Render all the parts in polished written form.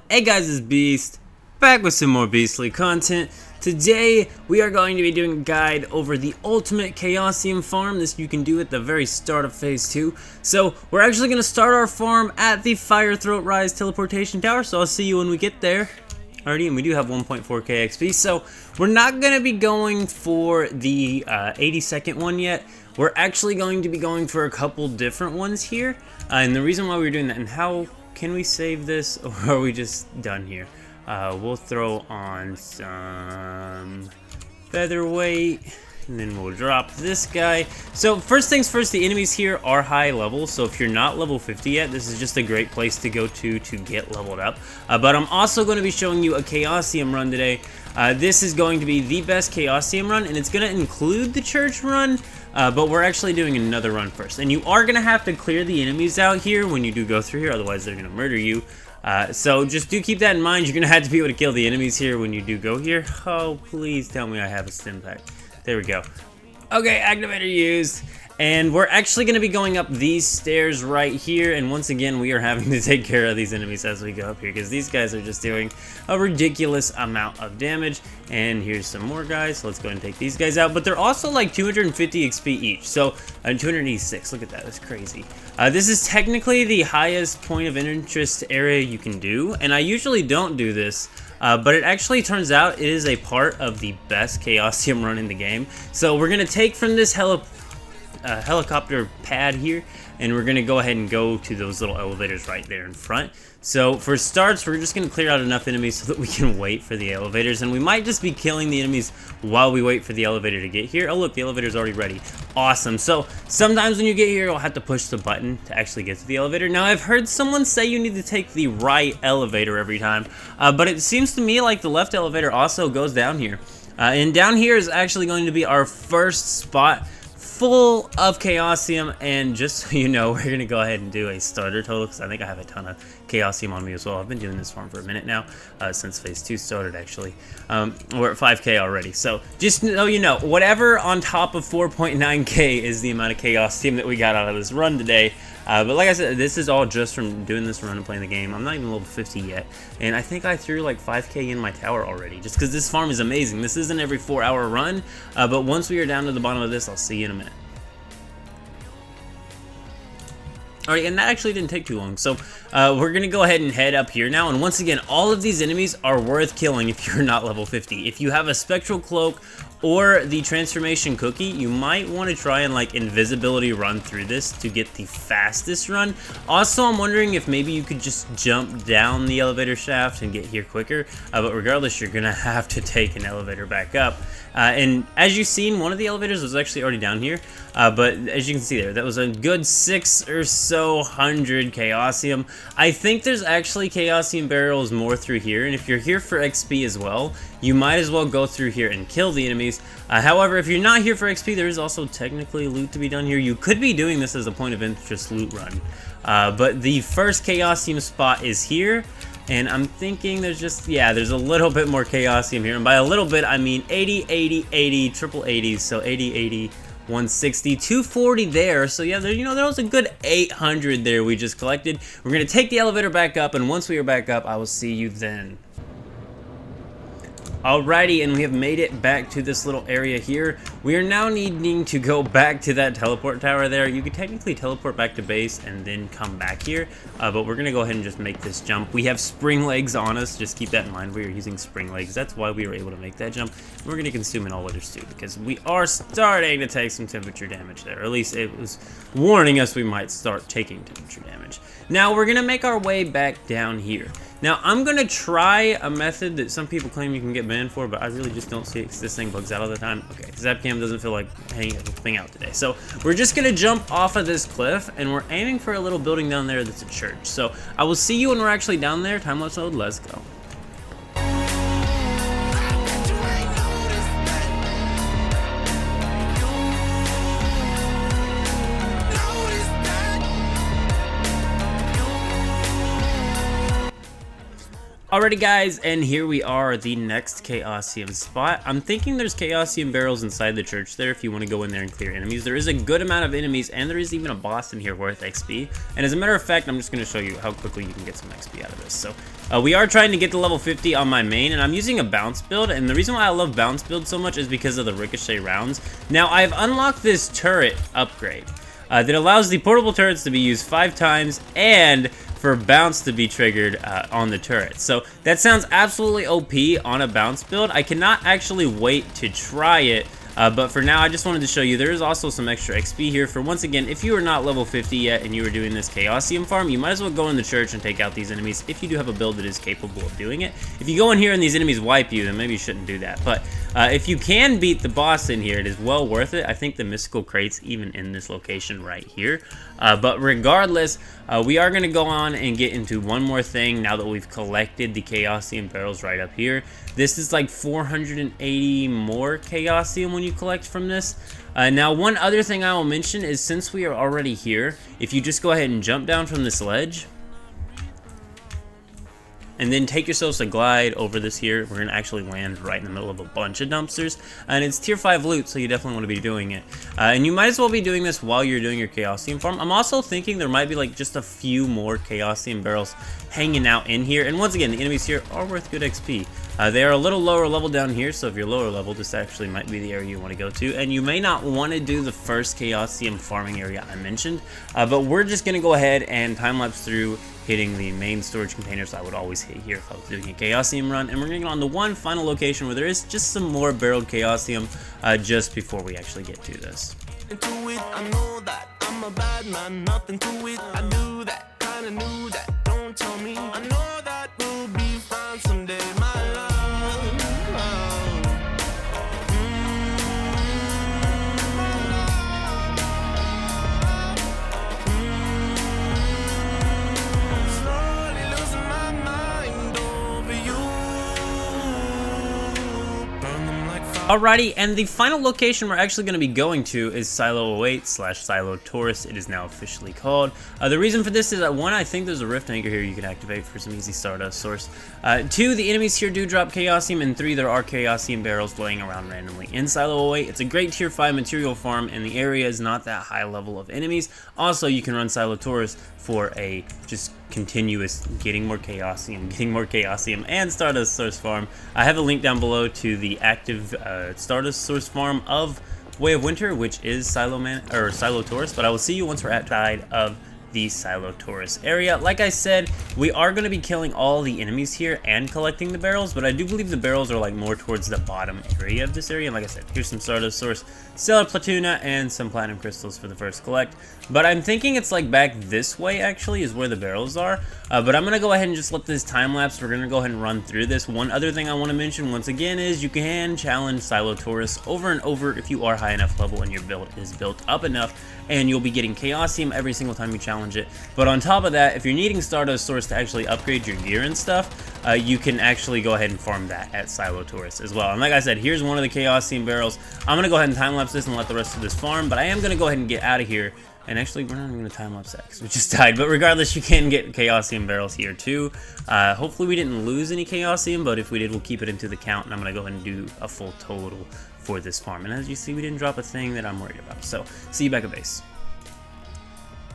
Hey guys, it's Beast, back with some more beastly content. Today, we are going to be doing a guide over the ultimate Chaosium farm. This you can do at the very start of Phase 2. So, we're actually going to start our farm at the Fire Throat Rise Teleportation Tower, so I'll see you when we get there. Alrighty, and we do have 1.4k XP, so we're not going to be going for the 80-second one yet. We're actually going to be going for a couple different ones here, and the reason why we're doing that, and how can we save this, or are we just done here? We'll throw on some featherweight, and then we'll drop this guy. So first things first, the enemies here are high level, so if you're not level 50 yet, this is just a great place to go to get leveled up. But I'm also going to be showing you a Chaosium run today. This is going to be the best Chaosium run, and it's going to include the church run, but we're actually doing another run first. And you are going to have to clear the enemies out here when you do go through here, otherwise they're going to murder you. So just do keep that in mind. You're going to have to be able to kill the enemies here when you do go here. Oh, please tell me I have a stim pack. There we go. Okay, activator used. And we're actually going to be going up these stairs right here, and once again we are having to take care of these enemies as we go up here, because these guys are just doing a ridiculous amount of damage. And here's some more guys, so let's go ahead and take these guys out, but they're also like 250 XP each, so 286, look at that, that's crazy. This is technically the highest point of interest area you can do, and I usually don't do this, but it actually turns out it is a part of the best Chaosium run in the game. So we're going to take from this helicopter pad here, and we're gonna go ahead and go to those little elevators right there in front. So for starts, we're just gonna clear out enough enemies so that we can wait for the elevators, and we might just be killing the enemies while we wait for the elevator to get here. Oh look, the elevator's already ready. Awesome. So sometimes when you get here, you'll have to push the button to actually get to the elevator. Now I've heard someone say you need to take the right elevator every time, but it seems to me like the left elevator also goes down here. And down here is actually going to be our first spot full of Chaosium, and just so you know, we're going to go ahead and do a starter total, because I think I have a ton of Chaosium on me as well. I've been doing this farm for a minute now, since Phase 2 started actually. We're at 5k already, so just so you know, whatever on top of 4.9k is the amount of Chaosium that we got out of this run today. But like I said, this is all just from doing this run and playing the game. I'm not even level 50 yet, and I think I threw like 5k in my tower already, just because this farm is amazing. This isn't every 4-hour run, but once we are down to the bottom of this, I'll see you in a minute. Alright, and that actually didn't take too long, so we're going to go ahead and head up here now, and once again, all of these enemies are worth killing if you're not level 50. If you have a spectral cloak or the transformation cookie, you might want to try and like invisibility run through this to get the fastest run. Also, I'm wondering if maybe you could just jump down the elevator shaft and get here quicker, but regardless, you're gonna have to take an elevator back up. And as you've seen, one of the elevators was actually already down here, but as you can see there, that was a good 600 or so Chaosium. I think there's actually Chaosium barrels more through here, and if you're here for XP as well, you might as well go through here and kill the enemies. However, if you're not here for XP, there is also technically loot to be done here. You could be doing this as a point of interest loot run, but the first Chaosium spot is here. And I'm thinking there's just, yeah, there's a little bit more Chaosium here. And by a little bit, I mean 80, 80, 80, triple 80s. So 80, 80, 160, 240 there. So yeah, there, you know, there was a good 800 there we just collected. We're going to take the elevator back up. And once we are back up, I will see you then. Alrighty, and we have made it back to this little area here. We are now needing to go back to that teleport tower there. You could technically teleport back to base and then come back here, but we're going to go ahead and just make this jump. We have spring legs on us. Just keep that in mind. We are using spring legs. That's why we were able to make that jump. We're going to consume an all-weathers too, because we are starting to take some temperature damage there. Or at least it was warning us we might start taking temperature damage. Now, we're going to make our way back down here. Now, I'm going to try a method that some people claim you can get banned for, but I really just don't see it because this thing bugs out all the time. Okay, Zapcam doesn't feel like hanging out today. So, we're just going to jump off of this cliff, and we're aiming for a little building down there that's a church. So, I will see you when we're actually down there. Time-lapse mode, let's go. Alrighty guys, and here we are, the next Chaosium spot. I'm thinking there's Chaosium barrels inside the church there if you want to go in there and clear enemies. There is a good amount of enemies, and there is even a boss in here worth XP. And as a matter of fact, I'm just going to show you how quickly you can get some XP out of this. So, we are trying to get to level 50 on my main, and I'm using a bounce build. And the reason why I love bounce build so much is because of the ricochet rounds. Now, I've unlocked this turret upgrade that allows the portable turrets to be used 5 times, and for bounce to be triggered on the turret. So that sounds absolutely OP on a bounce build. I cannot actually wait to try it, but for now I just wanted to show you there is also some extra XP here for, once again, if you are not level 50 yet and you are doing this Chaosium farm, you might as well go in the church and take out these enemies if you do have a build that is capable of doing it. If you go in here and these enemies wipe you, then maybe you shouldn't do that. But if you can beat the boss in here, it is well worth it. I think the mystical crate's even in this location right here. But regardless, we are going to go on and get into one more thing now that we've collected the Chaosium barrels right up here. This is like 480 more Chaosium when you collect from this. Now, one other thing I will mention is, since we are already here, if you just go ahead and jump down from this ledge, and then take yourselves a glide over this here, we're going to actually land right in the middle of a bunch of dumpsters, and it's tier 5 loot, so you definitely want to be doing it. And you might as well be doing this while you're doing your Chaosium farm. I'm also thinking there might be like just a few more Chaosium barrels hanging out in here, and once again, the enemies here are worth good XP. They are a little lower level down here, so if you're lower level, this actually might be the area you want to go to, and you may not want to do the first Chaosium farming area I mentioned, but we're just going to go ahead and time-lapse through hitting the main storage containers I would always hit here if I was doing a Chaosium run, and we're going to get on to one final location where there is just some more barreled Chaosium just before we actually get to this. I know that I'm a bad man, nothing to it. I do that, kinda knew that. Don't tell me. I know that we'll be fine someday, my love. Slowly losing my mind over you. Burn them like fire. Alrighty, and the final location we're actually going to be going to is Silo 08 / Silo Taurus. It is now officially called. The reason for this is that, 1, I think there's a rift anchor here you can activate for some easy stardust source. 2, the enemies here do drop Chaosium, and 3, there are Chaosium barrels laying around randomly in Silo 08. It's a great tier 5 material farm, and the area is not that high level of enemies. Also, you can run Silo Taurus for a just continuous getting more Chaosium, and Stardust Source farm. I have a link down below to the active Stardust Source farm of Way of Winter, which is Silo Taurus, but I will see you once we're outside of the Silo Taurus area. Like I said, we are going to be killing all the enemies here and collecting the barrels, but I do believe the barrels are like more towards the bottom area of this area. And like I said, here's some Stardust Source, Stellar Platuna, and some Platinum Crystals for the first collect. But I'm thinking it's like back this way actually is where the barrels are. But I'm going to go ahead and just let this time lapse. We're going to go ahead and run through this. One other thing I want to mention once again is you can challenge Silo Taurus over and over if you are high enough level and your build is built up enough, and you'll be getting Chaosium every single time you challenge it. But on top of that, if you're needing Stardust Source to actually upgrade your gear and stuff, you can actually go ahead and farm that at Silo Taurus as well. And like I said, here's one of the Chaosium barrels. I'm going to go ahead and time-lapse this and let the rest of this farm, but I am going to go ahead and get out of here. And actually, we're not even going to time-lapse that because we just died. But regardless, you can get Chaosium barrels here too. Hopefully we didn't lose any Chaosium, but if we did, we'll keep it into the count. And I'm going to go ahead and do a full total for this farm. And as you see, we didn't drop a thing that I'm worried about. So, see you back at base.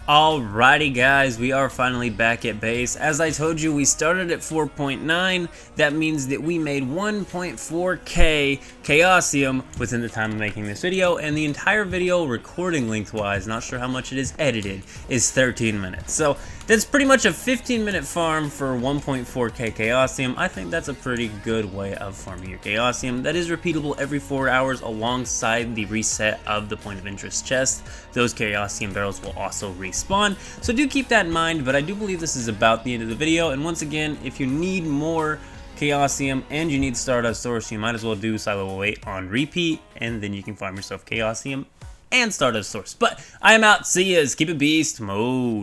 Alrighty guys, we are finally back at base. As I told you, we started at 4.9. That means that we made 1.4k Chaosium within the time of making this video, and the entire video recording lengthwise, not sure how much it is edited, is 13 minutes. So that's pretty much a 15-minute farm for 1.4k Chaosium. I think that's a pretty good way of farming your Chaosium. That is repeatable every 4 hours alongside the reset of the point of interest chest. Those Chaosium barrels will also respawn, so do keep that in mind. But I do believe this is about the end of the video, and once again, if you need more Chaosium and you need Stardust Source, you might as well do Silo 08 on repeat, and then you can farm yourself Chaosium and Stardust Source. But I am out. See ya. Keep it beast mode.